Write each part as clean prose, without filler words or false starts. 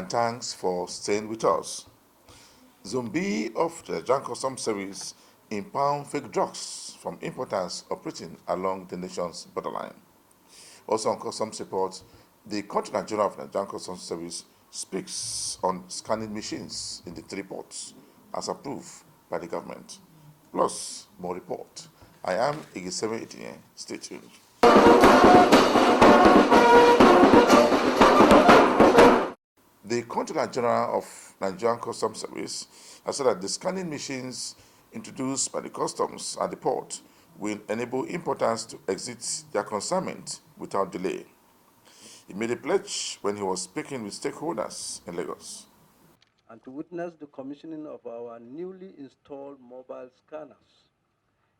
and thanks for staying with us. Zone B of the Nigerian Customs Service impound fake drugs from importers operating along the nation's borderline. Also on Customs Report, the Controller General of the Nigerian Customs Service speaks on scanning machines in the three ports as approved by the government. Plus, more report. I am Igiseme Etinye. Stay tuned. The Controller General of Nigerian Customs Service has said that the scanning machines introduced by the customs at the port will enable importers to exit their consignment without delay. He made a pledge when he was speaking with stakeholders in Lagos. And to witness the commissioning of our newly installed mobile scanners.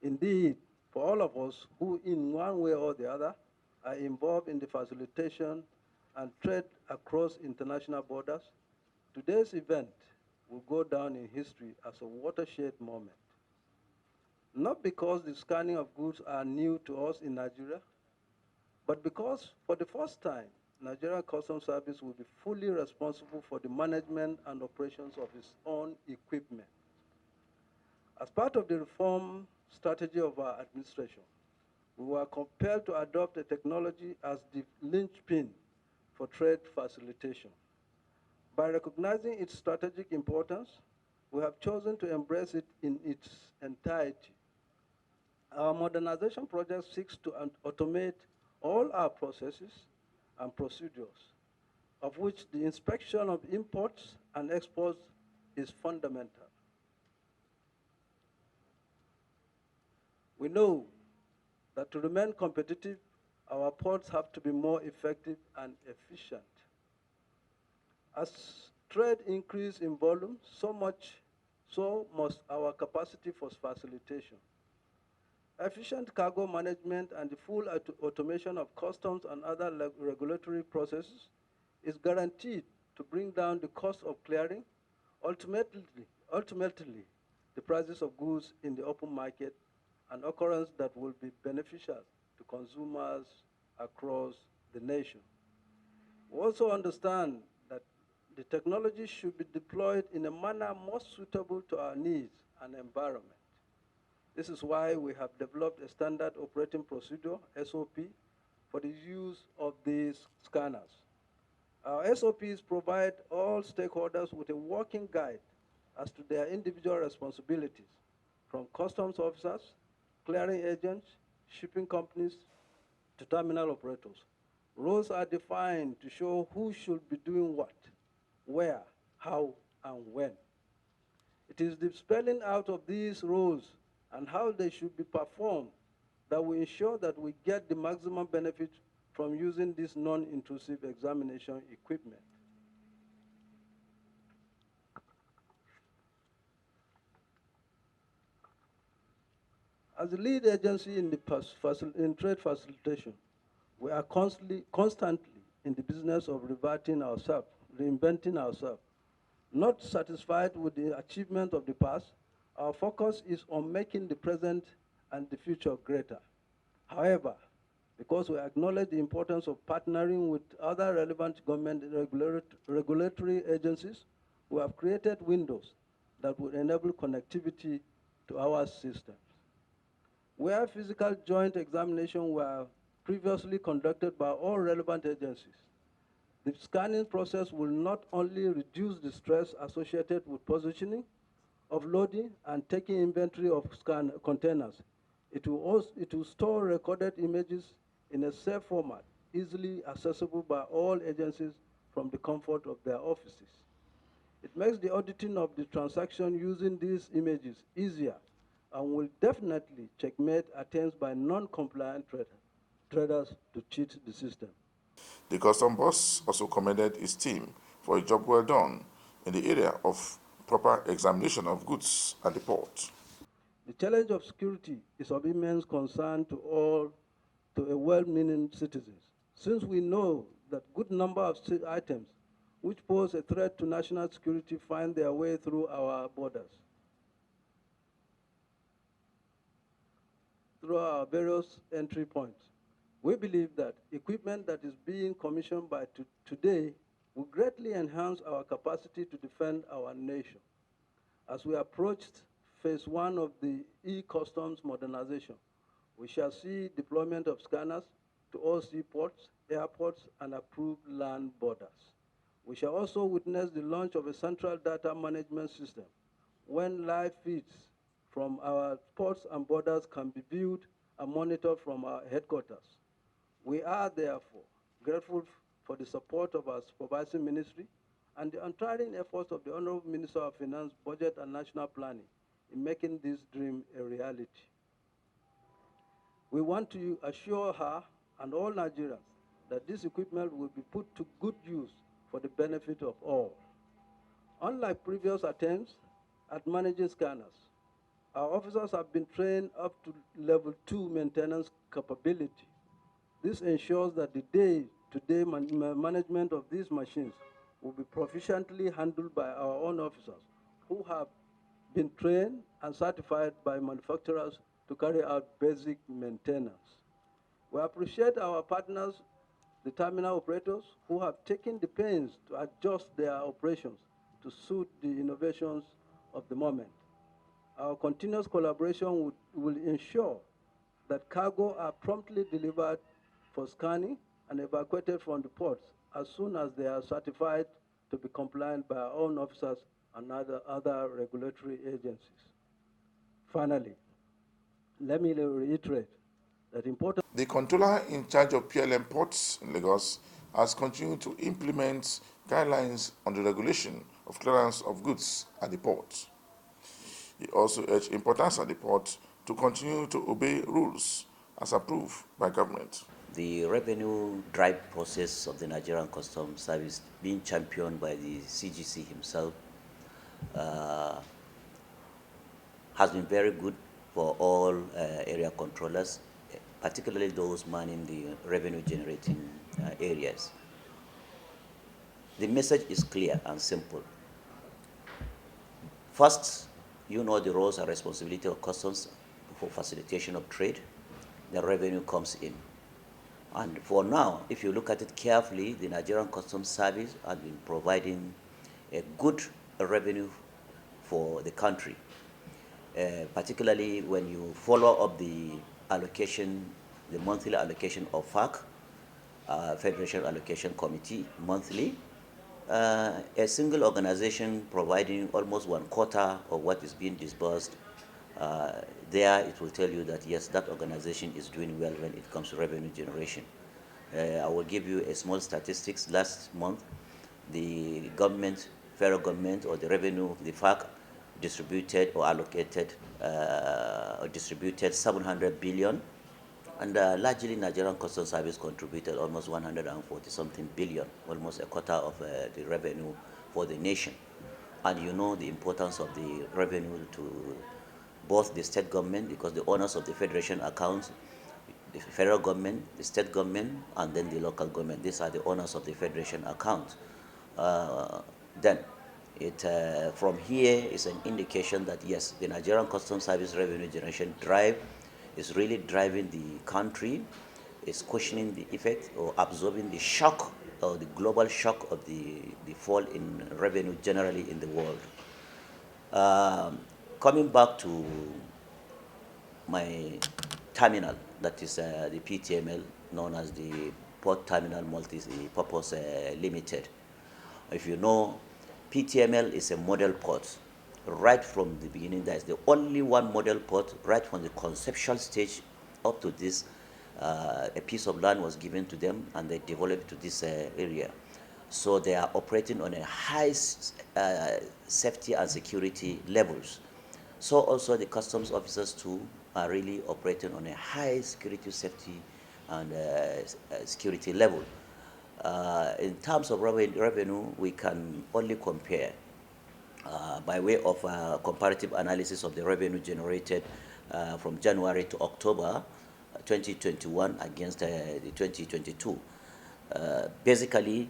Indeed, for all of us who in one way or the other are involved in the facilitation and trade across international borders, today's event will go down in history as a watershed moment. Not because the scanning of goods are new to us in Nigeria, but because for the first time, Nigerian Customs Service will be fully responsible for the management and operations of its own equipment. As part of the reform strategy of our administration, we were compelled to adopt a technology as the linchpin for trade facilitation. By recognizing its strategic importance, we have chosen to embrace it in its entirety. Our modernization project seeks to automate all our processes and procedures, of which the inspection of imports and exports is fundamental. We know that to remain competitive, our ports have to be more effective and efficient. As trade increases in volume, so must our capacity for facilitation. Efficient cargo management and the full automation of customs and other regulatory processes is guaranteed to bring down the cost of clearing, ultimately the prices of goods in the open market, an occurrence that will be beneficial to consumers across the nation. We also understand that the technology should be deployed in a manner most suitable to our needs and environment. This is why we have developed a standard operating procedure, SOP, for the use of these scanners. Our SOPs provide all stakeholders with a working guide as to their individual responsibilities, from customs officers, clearing agents, shipping companies, to terminal operators. Roles are defined to show who should be doing what, where, how, and when. It is the spelling out of these roles and how they should be performed that will ensure that we get the maximum benefit from using this non-intrusive examination equipment. As the lead agency in trade facilitation, we are constantly in the business of reinventing ourselves. Not satisfied with the achievement of the past, our focus is on making the present and the future greater. However, because we acknowledge the importance of partnering with other relevant government regulatory agencies, we have created windows that will enable connectivity to our systems. Where physical joint examinations were previously conducted by all relevant agencies, the scanning process will not only reduce the stress associated with positioning, offloading, and taking inventory of containers. It will store recorded images in a safe format, easily accessible by all agencies from the comfort of their offices. It makes the auditing of the transaction using these images easier and will definitely checkmate attempts by non-compliant traders to cheat the system. The custom boss also commended his team for a job well done in the area of proper examination of goods at the port. The challenge of security is of immense concern to a well-meaning citizens, since we know that good number of items which pose a threat to national security find their way through our borders, through our various entry points. We believe that equipment that is being commissioned by today will greatly enhance our capacity to defend our nation. As we approached phase one of the e-customs modernization, we shall see deployment of scanners to all seaports, airports, and approved land borders. We shall also witness the launch of a central data management system when live feeds from our ports and borders can be viewed and monitored from our headquarters. We are therefore grateful for the support of our supervising ministry and the untiring efforts of the Honorable Minister of Finance, Budget and National Planning in making this dream a reality. We want to assure her and all Nigerians that this equipment will be put to good use for the benefit of all. Unlike previous attempts at managing scanners, our officers have been trained up to level 2 maintenance capability. This ensures that the day-to-day management of these machines will be proficiently handled by our own officers who have been trained and certified by manufacturers to carry out basic maintenance. We appreciate our partners, the terminal operators, who have taken the pains to adjust their operations to suit the innovations of the moment. Our continuous collaboration will ensure that cargo are promptly delivered for scanning and evacuated from the ports as soon as they are certified to be compliant by our own officers and other regulatory agencies. Finally, let me reiterate that important. The controller in charge of PLM ports in Lagos has continued to implement guidelines on the regulation of clearance of goods at the port. He also urged importers at the port to continue to obey rules as approved by government. The revenue drive process of the Nigerian Customs Service, being championed by the CGC himself, has been very good for all area controllers, particularly those manning the revenue generating areas. The message is clear and simple. First, you know the roles and responsibility of customs for facilitation of trade. The revenue comes in. And for now, if you look at it carefully, the Nigerian Customs Service has been providing a good revenue for the country, particularly when you follow up the allocation, the monthly allocation of FAC, Federation Allocation Committee, monthly. A single organization providing almost 1/4 of what is being disbursed, there it will tell you that yes, that organization is doing well when it comes to revenue generation. I will give you a small statistics. Last month, the government, federal government, or the revenue, the FAC, distributed or allocated or distributed 700 billion, and largely Nigerian Customs Service contributed almost 140 something billion, almost a quarter of the revenue for the nation. And you know the importance of the revenue to both the state government, because the owners of the federation accounts, the federal government, the state government, and then the local government. These are the owners of the federation account. Then it from here is an indication that yes, the Nigerian Customs Service revenue generation drive is really driving the country, is cushioning the effect or absorbing the shock or the global shock of the fall in revenue generally in the world. Coming back to my terminal, that is the PTML, known as the Port Terminal Multi-Purpose Limited. If you know, PTML is a model port. Right from the beginning, there is the only one model port. Right from the conceptual stage up to this, a piece of land was given to them and they developed to this area. So they are operating on a high safety and security levels. So also the customs officers too are really operating on a high security, safety, and security level. In terms of revenue, we can only compare by way of comparative analysis of the revenue generated from January to October 2021 against the 2022. Basically,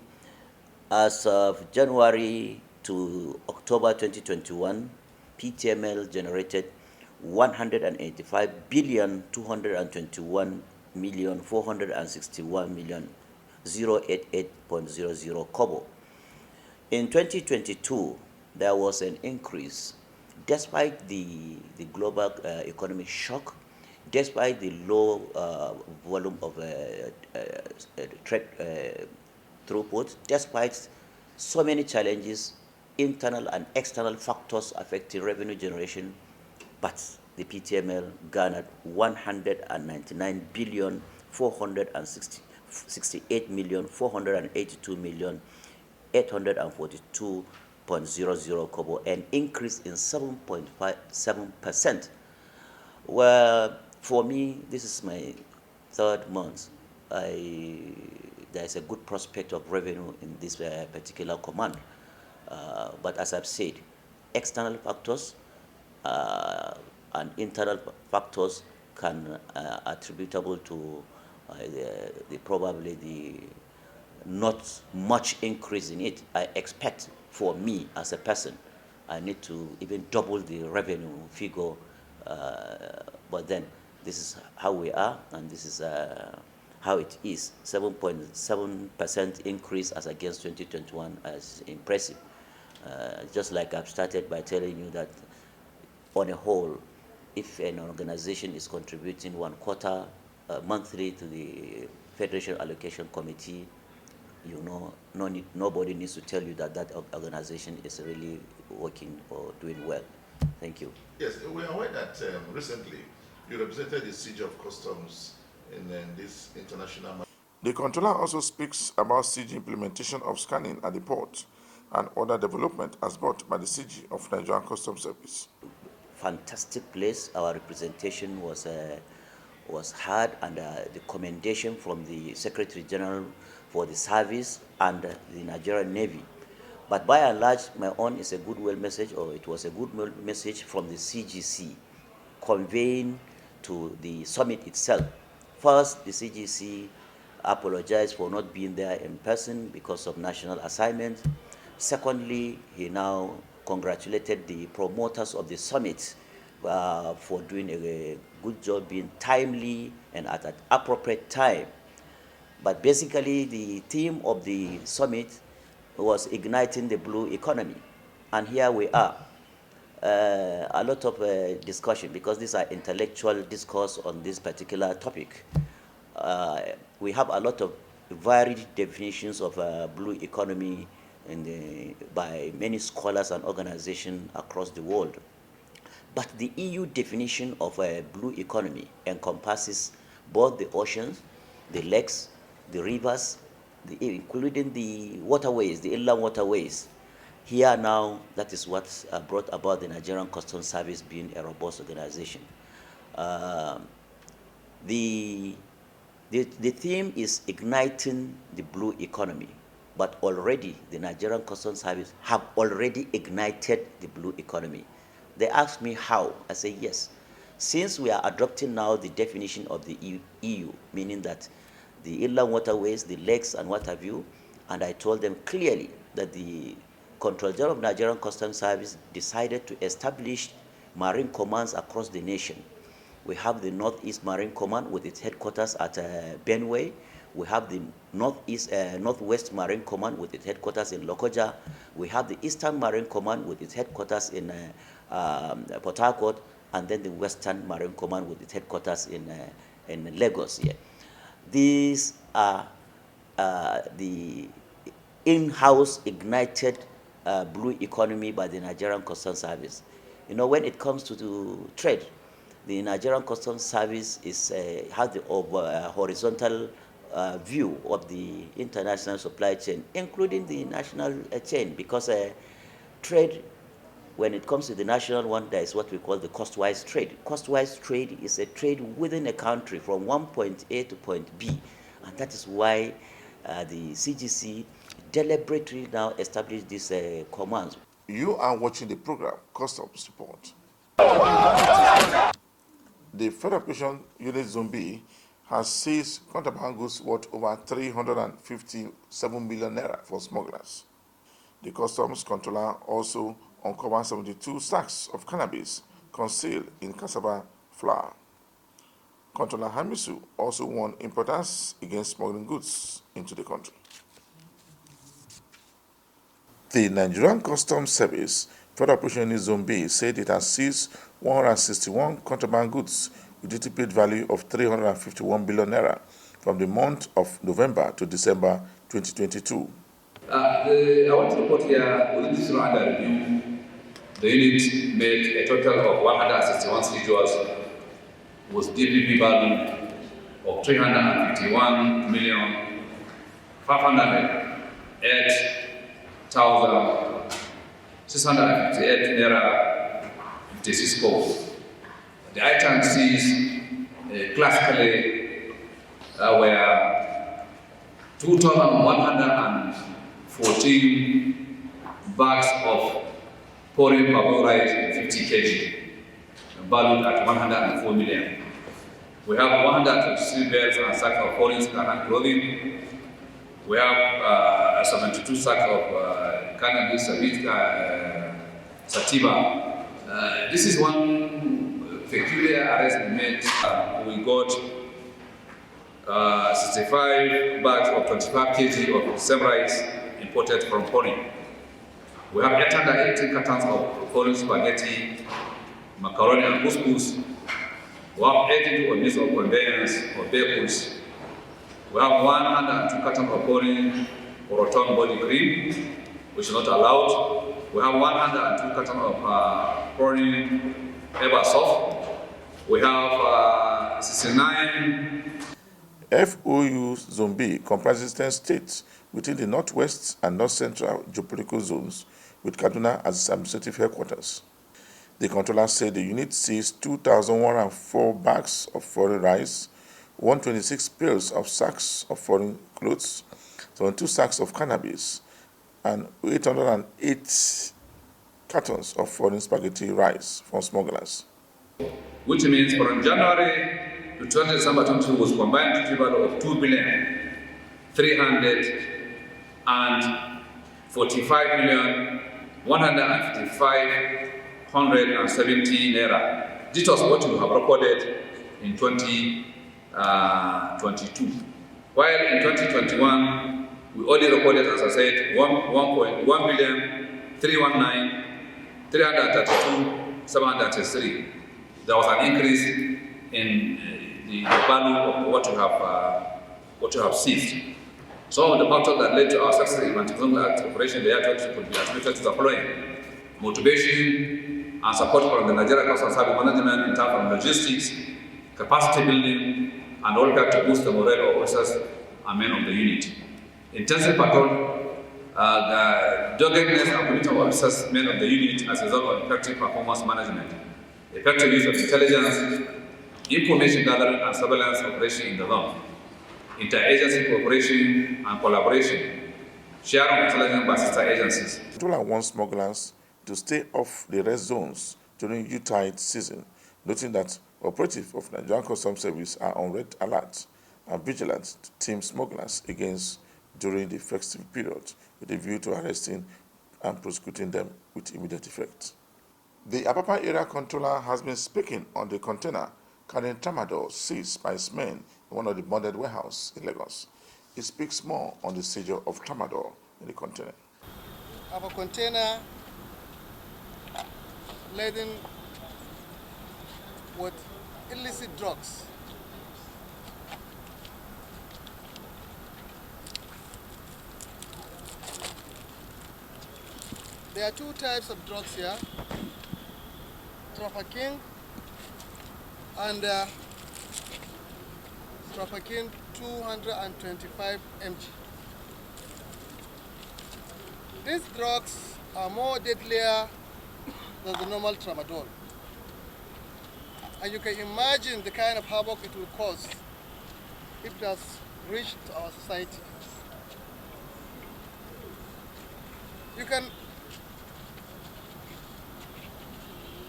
as of January to October 2021, PTML generated 185 billion 221 million 461 million 088.00 kobo. In 2022, there was an increase despite the global economic shock, despite the low volume of trade throughput, despite so many challenges, internal and external factors affecting revenue generation, but the PTML garnered 199 billion 468 million 482 million 842.00 kobo, an increase in 7.57%. Well, for me, this is my third month. There's a good prospect of revenue in this particular command. But as I've said, external factors and internal factors can attributable to probably the not much increase in it. I expect for me as a person, I need to even double the revenue figure. But then this is how we are, and this is how it is. 7.7% increase as against 2021 is impressive. Just like I've started by telling you that on a whole, if an organization is contributing one quarter monthly to the Federation Allocation Committee, you know, nobody needs to tell you that that organization is really working or doing well. Thank you. Yes, we are aware that recently you represented the Siege of Customs in this international. The controller also speaks about siege implementation of scanning at the port and other development as brought by the siege of Nigerian Customs Service. Fantastic place. Our representation was heard, and the commendation from the Secretary General for the service and the Nigerian Navy. But by and large, my own is a goodwill message, or it was a goodwill message from the CGC, conveying to the summit itself. First, the CGC apologized for not being there in person because of national assignment. Secondly, he now congratulated the promoters of the summit for doing a good job, being timely and at an appropriate time. But basically, the theme of the summit was igniting the blue economy. And here we are. A lot of discussion, because these are intellectual discourse on this particular topic. We have a lot of varied definitions of blue economy by many scholars and organizations across the world. But the EU definition of a blue economy encompasses both the oceans, the lakes, the rivers, including the waterways, the inland waterways. Here now, that is what brought about the Nigerian Customs Service being a robust organization. The theme is igniting the blue economy, but already the Nigerian Customs Service have already ignited the blue economy. They asked me how. I say yes. Since we are adopting now the definition of the EU, meaning that the inland waterways, the lakes, and what have you, and I told them clearly that the Control General of Nigerian Customs Service decided to establish marine commands across the nation. We have the Northeast Marine Command with its headquarters at Benue. We have the Northwest Marine Command with its headquarters in Lokoja. We have the Eastern Marine Command with its headquarters in Port Harcourt, and then the Western Marine Command with its headquarters in Lagos. Yeah. These are the in-house ignited blue economy by the Nigerian Customs Service. You know, when it comes to trade, the Nigerian Customs Service has the horizontal view of the international supply chain, including the national chain, because trade, when it comes to the national one, there is what we call the cost-wise trade. Cost-wise trade is a trade within a country from one point A to point B, and that is why the CGC deliberately now established these commands. You are watching the program Customs Report. The Federal Operation Unit Zone B has seized contraband goods worth over 357 million naira for smugglers. The Customs Controller also uncovered 72 sacks of cannabis concealed in cassava flour. Controller Hamisu also warned importers against smuggling goods into the country. The Nigerian Customs Service, Federal Operation in Zone B, said it has seized 161 contraband goods with duty paid value of 351 billion naira from the month of November to December 2022. I want to report here, within this round under review, the unit made a total of 161 seizures with DPP value of 351 million 508,658 naira 56 kobo. The items seized classically were 2,114 bags of foreign pulverized 50 kg, valued at 104 million. We have 123 belts and sacks of foreign skin and clothing. We have 72 sacks of cannabis sativa. This is one peculiar arrest we made. We got 65 bags of 25 kg of same rice imported from foreign. We have 880 cartons of foreign spaghetti, macaroni and couscous. We have 82 units of conveyance of vehicles. We have 102 cartons of foreign roton body cream, which is not allowed. We have 102 cartons of foreign Eversoft. We have 69. FOU Zone B comprises 10 states within the northwest and north central geopolitical zones, with Kaduna as its administrative headquarters. The controller said the unit seized 2,104 bags of foreign rice, 126 pairs of sacks of foreign clothes, 72 sacks of cannabis, and 808 cartons of foreign spaghetti rice from smugglers. Which means from January to 20 December 2022 was combined duty value of 2,345,155,170 naira. This was what we have recorded in 2022. While in 2021, we only recorded, as I said, 1,332,733. There was an increase in the value of what you have seized. Some of the factors that led to our success in anti-criminal operation in the year 2020 could be attributed to the following: motivation and support from the Nigerian Customs Service Management in terms of logistics, capacity building, and all that to boost the morale of officers and men of the unit. Intensive patrol, the doggedness and commitment of officers, men of the unit as a result of effective performance management, effective use of intelligence, information gathering and surveillance operation in the zone, interagency cooperation and collaboration, sharing of intelligence by sister agencies. The controller wants smugglers to stay off the red zones during Yuletide season, noting that operatives of Nigerian Customs Service are on red alert and vigilant to tame smugglers against during the festive period, with a view to arresting and prosecuting them with immediate effect. The Apapa area controller has been speaking on the container carrying tramadol seized by his men in one of the bonded warehouses in Lagos. He speaks more on the seizure of tramadol in the container. I have a container laden with illicit drugs. There are two types of drugs here: trafficking and trafficking 225 mg. These drugs are more deadlier than the normal tramadol. And you can imagine the kind of havoc it will cause if it has reached our society. You can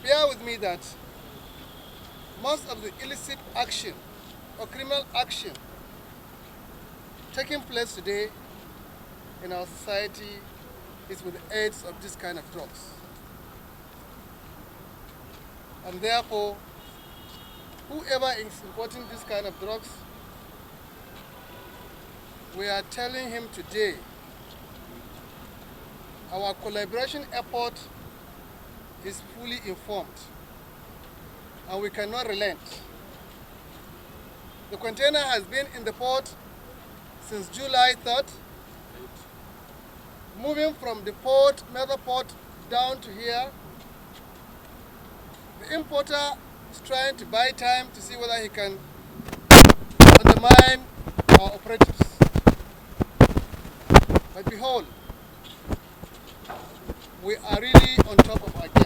bear with me that most of the illicit action or criminal action taking place today in our society is with the aids of this kind of drugs. And therefore, whoever is importing this kind of drugs, we are telling him today our collaboration effort is fully informed, and we cannot relent. The container has been in the port since July 3rd, moving from the port, Mother Port, down to here. The importer is trying to buy time to see whether he can undermine our operatives. But behold, we are really on top of our game.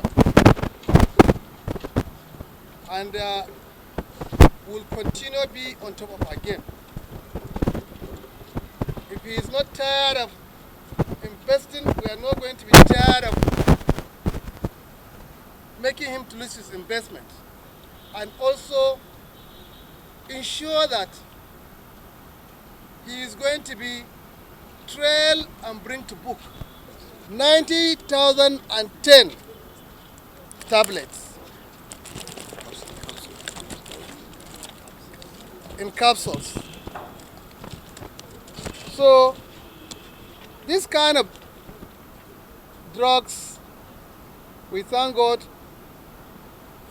And will continue to be on top of our game. If he is not tired of investing, we are not going to be tired of making him to lose his investment. And also ensure that he is going to be trail and bring to book 90,010 tablets in capsules. So this kind of drugs, we thank God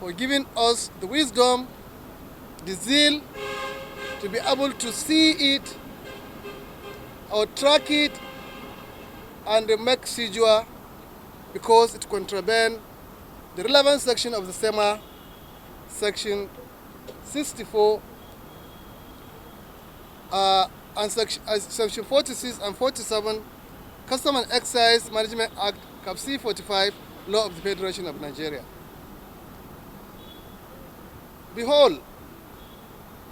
for giving us the wisdom, the zeal to be able to see it or track it and make seizure, because it contravenes the relevant section of the SEMA, section 64 and section 46 and 47, Custom and Excise Management Act, Cap C 45, Law of the Federation of Nigeria. Behold,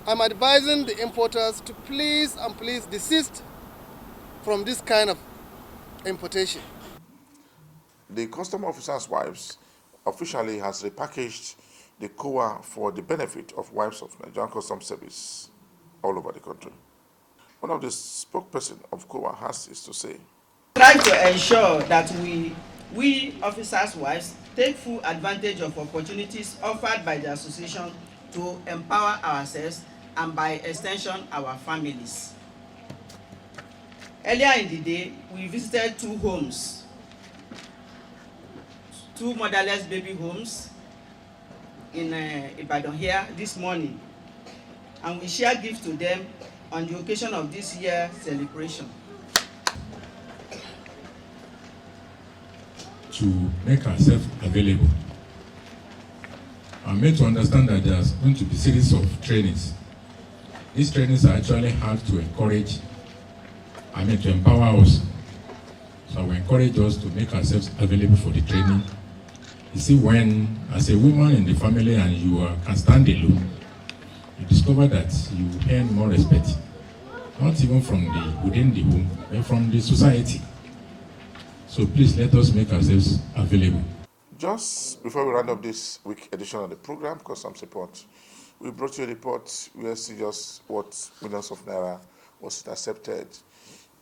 I'm advising the importers to please desist from this kind of importation. The custom officers' wives officially has repackaged the COA for the benefit of wives of Nigerian Customs Service all over the country. One of the spokesperson of COA has this to say. Try to ensure that we officers' wives take full advantage of opportunities offered by the association to empower ourselves and by extension our families. Earlier in the day, we visited two homes, two motherless baby homes in Ibadan here this morning, and we share gifts to them on the occasion of this year's celebration. To make ourselves available. I'm made to understand that there's going to be a series of trainings. These trainings are actually hard to encourage, to empower us. So we encourage us to make ourselves available for the training. You see, when, as a woman in the family and you can stand alone, you discover that you earn more respect, not even from within the home, but from the society. So please let us make ourselves available. Just before we round up this week edition of the program, Customs Report, we brought you a report where see just what millions of naira was intercepted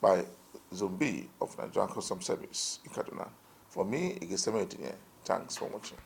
by Zone B of Nigerian Customs Service in Kaduna. For me, Igeseme Etinye, thanks for watching.